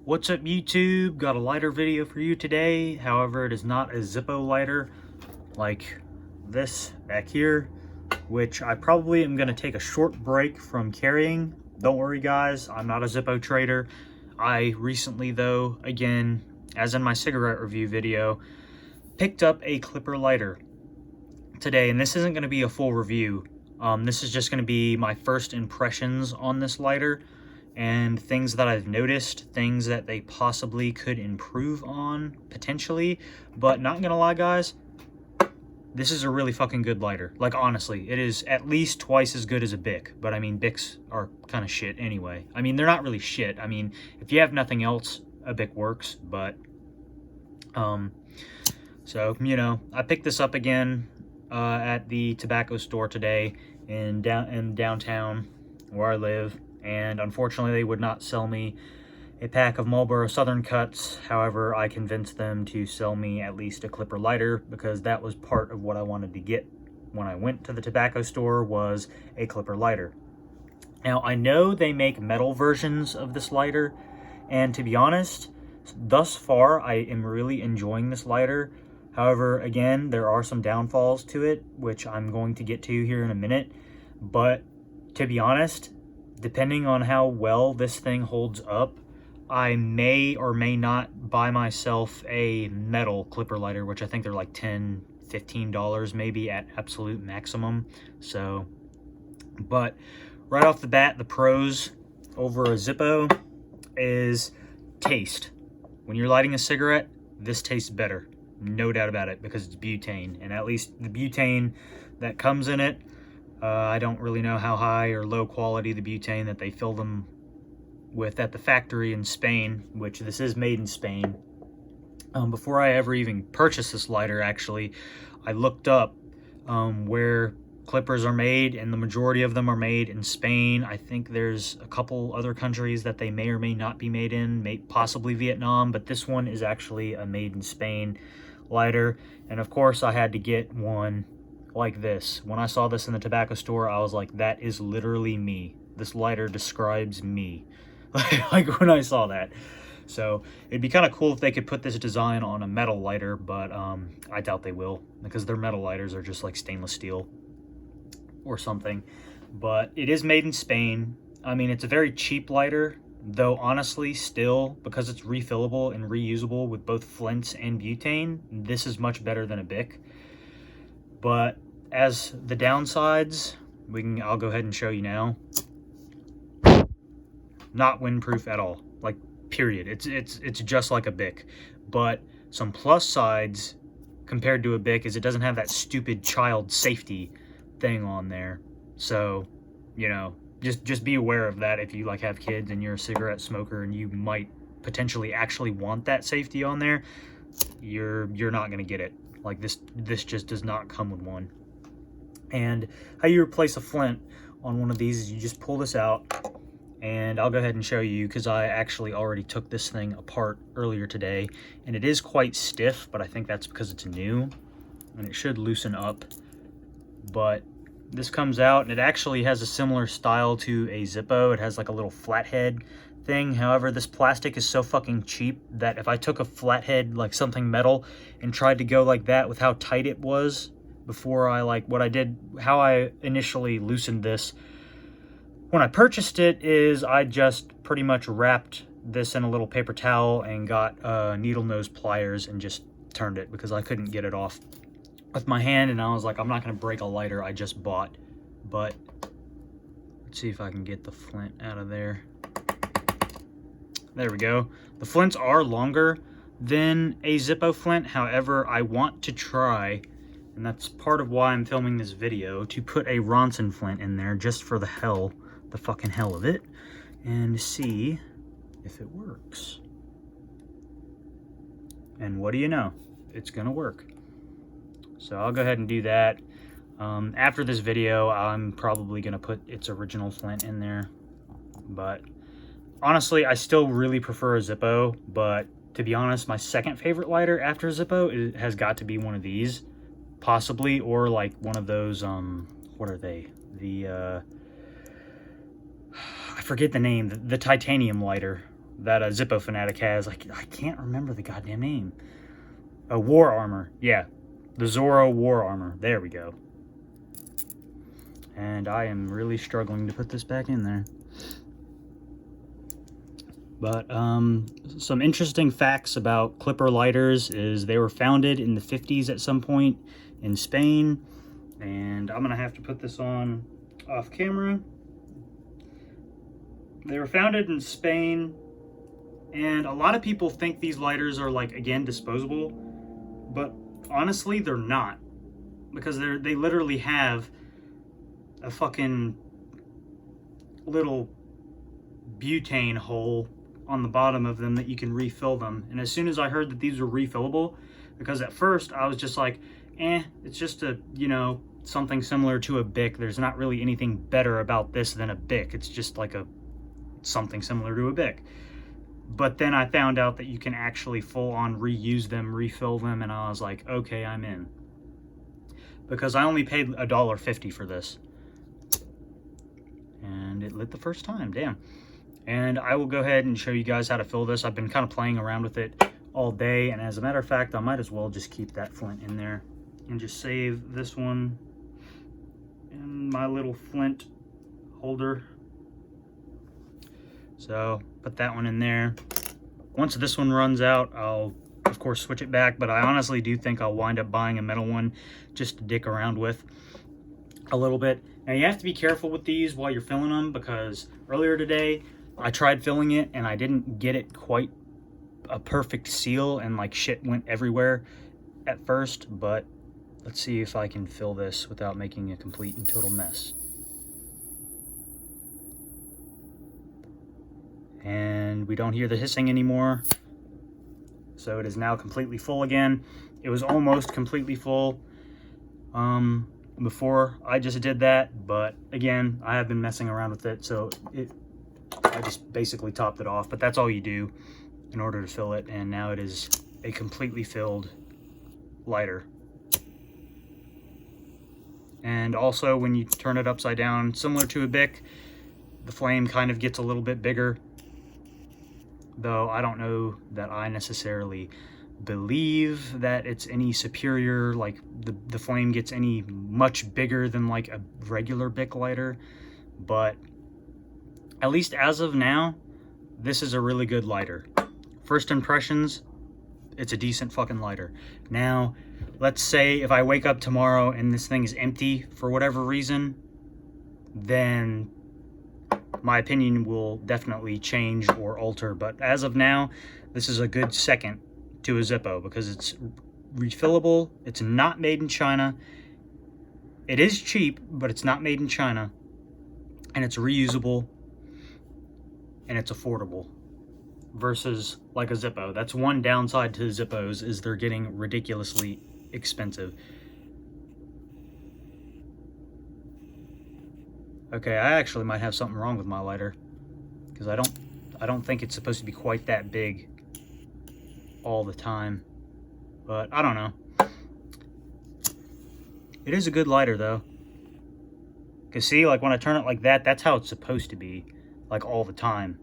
What's up YouTube? Got a lighter video for you today. However, it is not a Zippo lighter like this back here, which I probably am going to take a short break from carrying. Don't worry guys, I'm not a Zippo trader. I recently though, again, as in my cigarette review video, picked up a Clipper lighter today, and this isn't going to be a full review. This is just going to be my first impressions on this lighter and things that I've noticed, things that they possibly could improve on, potentially. But not gonna lie guys, this is a really fucking good lighter. Like honestly, it is at least twice as good as a Bic. But I mean, Bics are kind of shit anyway. I mean, they're not really shit. I mean, if you have nothing else, a Bic works. But, so, you know, I picked this up again at the tobacco store today in downtown where I live. And unfortunately, they would not sell me a pack of Marlboro Southern Cuts. However, I convinced them to sell me at least a Clipper lighter, because that was part of what I wanted to get when I went to the tobacco store, was a Clipper lighter. Now, I know they make metal versions of this lighter, and to be honest, thus far, I am really enjoying this lighter. However, again, there are some downfalls to it, which I'm going to get to here in a minute. But to be honest, depending on how well this thing holds up, I may or may not buy myself a metal Clipper lighter, which I think they're like $10, $15 maybe at absolute maximum. So, but right off the bat, the pros over a Zippo is taste. When you're lighting a cigarette, this tastes better. No doubt about it, because it's butane. And at least the butane that comes in it, I don't really know how high or low quality the butane that they fill them with at the factory in Spain, which this is made in Spain. Before I ever even purchased this lighter, actually, I looked up where Clippers are made, and the majority of them are made in Spain. I think there's a couple other countries that they may or may not be made in, possibly Vietnam, but this one is actually a made in Spain lighter. And of course, I had to get one like this. When I saw this in the tobacco store, I was like, that is literally me. This lighter describes me. Like when I saw that. So it'd be kind of cool if they could put this design on a metal lighter, but I doubt they will, because their metal lighters are just like stainless steel or something. But it is made in Spain. I mean, it's a very cheap lighter, though honestly, still, because it's refillable and reusable with both flints and butane, this is much better than a Bic. But as the downsides, I'll go ahead and show you now. Not windproof at all, like period. It's just like a Bic. But some plus sides compared to a Bic is it doesn't have that stupid child safety thing on there. So, you know, just be aware of that if you like have kids and you're a cigarette smoker and you might potentially actually want that safety on there. You're not gonna get it. Like this just does not come with one. And how you replace a flint on one of these is you just pull this out, and I'll go ahead and show you, because I actually already took this thing apart earlier today, and it is quite stiff, but I think that's because it's new and it should loosen up. But this comes out, and it actually has a similar style to a Zippo. It has like a little flathead thing. However, this plastic is so fucking cheap that if I took a flathead, like something metal, and tried to go like that with how tight it was before how I initially loosened this when I purchased it, is I just pretty much wrapped this in a little paper towel and got needle nose pliers and just turned it, because I couldn't get it off with my hand, and I was like, I'm not gonna break a lighter I just bought. But let's see if I can get the flint out of there. There we go. The flints are longer than a Zippo flint. However, I want to try, and that's part of why I'm filming this video, to put a Ronson flint in there just for the fucking hell of it, and see if it works. And what do you know? It's gonna work. So I'll go ahead and do that. After this video, I'm probably gonna put its original flint in there. But honestly, I still really prefer a Zippo, but to be honest, my second favorite lighter after Zippo has got to be one of these, possibly, or like one of those, what are they? I forget the name, the titanium lighter that a Zippo Fanatic has. I can't remember the goddamn name. War Armor. Yeah, the Zorro War Armor. There we go. And I am really struggling to put this back in there. But some interesting facts about Klipper lighters is they were founded in the 50s at some point in Spain. And I'm gonna have to put this on off camera. They were founded in Spain, and a lot of people think these lighters are, like, again, disposable, but honestly they're not, because they literally have a fucking little butane hole on the bottom of them that you can refill them. And as soon as I heard that these were refillable, because at first I was just like, it's just a, you know, something similar to a Bic. There's not really anything better about this than a Bic. It's just like something similar to a Bic. But then I found out that you can actually full on reuse them, refill them, and I was like, okay, I'm in. Because I only paid $1.50 for this. And it lit the first time, damn. And I will go ahead and show you guys how to fill this. I've been kind of playing around with it all day, and as a matter of fact, I might as well just keep that flint in there and just save this one in my little flint holder. So put that one in there. Once this one runs out, I'll of course switch it back, but I honestly do think I'll wind up buying a metal one just to dick around with a little bit. Now you have to be careful with these while you're filling them, because earlier today I tried filling it and I didn't get it quite a perfect seal, and like shit went everywhere at first. But let's see if I can fill this without making a complete and total mess. And we don't hear the hissing anymore. So it is now completely full again. It was almost completely full before I just did that, but again, I have been messing around with it, so I just basically topped it off. But that's all you do in order to fill it, and now it is a completely filled lighter. And also, when you turn it upside down, similar to a Bic, the flame kind of gets a little bit bigger. Though I don't know that I necessarily believe that it's any superior, like the flame gets any much bigger than like a regular Bic lighter. But at least as of now, this is a really good lighter. First impressions, it's a decent fucking lighter. Now, let's say if I wake up tomorrow and this thing is empty for whatever reason, then my opinion will definitely change or alter. But as of now, this is a good second to a Zippo because it's refillable. It's not made in China. It is cheap, but it's not made in China. And it's reusable. And it's affordable. Versus like a Zippo. That's one downside to Zippos, is they're getting ridiculously expensive. Okay, I actually might have something wrong with my lighter, because I don't think it's supposed to be quite that big all the time. But I don't know. It is a good lighter though. Cause see, like when I turn it like that, that's how it's supposed to be, like all the time.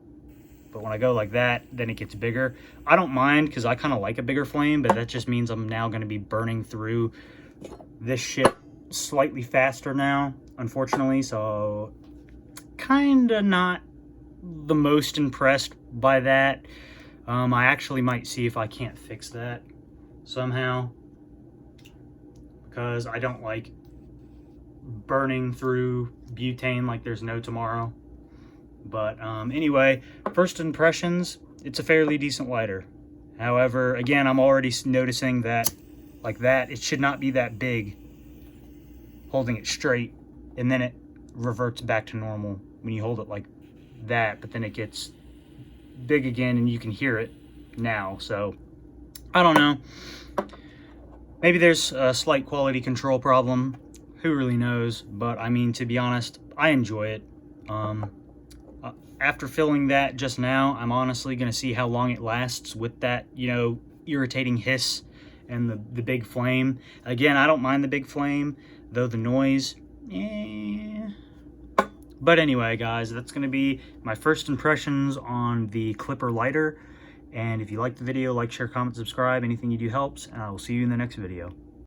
But when I go like that, then it gets bigger. I don't mind, because I kind of like a bigger flame, but that just means I'm now going to be burning through this shit slightly faster now, unfortunately. So kind of not the most impressed by that. I actually might see if I can't fix that somehow, because I don't like burning through butane like there's no tomorrow. But anyway, first impressions, it's a fairly decent lighter. However, again, I'm already noticing that like that, it should not be that big holding it straight, and then it reverts back to normal when you hold it like that, but then it gets big again and you can hear it now. So I don't know, maybe there's a slight quality control problem, who really knows. But I mean, to be honest, I enjoy it. After filling that just now, I'm honestly going to see how long it lasts with that, you know, irritating hiss and the big flame. Again, I don't mind the big flame, though the noise, But anyway, guys, that's going to be my first impressions on the Klipper lighter. And if you like the video, like, share, comment, subscribe. Anything you do helps. And I will see you in the next video.